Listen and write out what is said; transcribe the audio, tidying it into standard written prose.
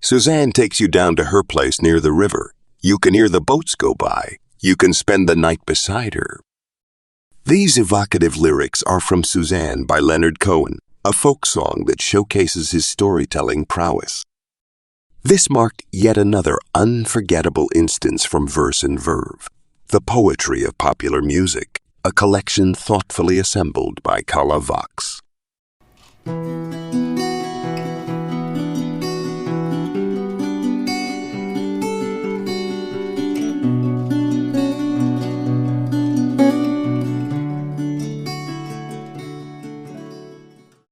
Suzanne takes you down to her place near the river. You can hear the boats go by. You can spend the night beside her. These evocative lyrics are from Suzanne by Leonard Cohen, a folk song that showcases his storytelling prowess. This marked yet another unforgettable instance from Verse and Verve, the poetry of popular music, a collection thoughtfully assembled by Kala Vox.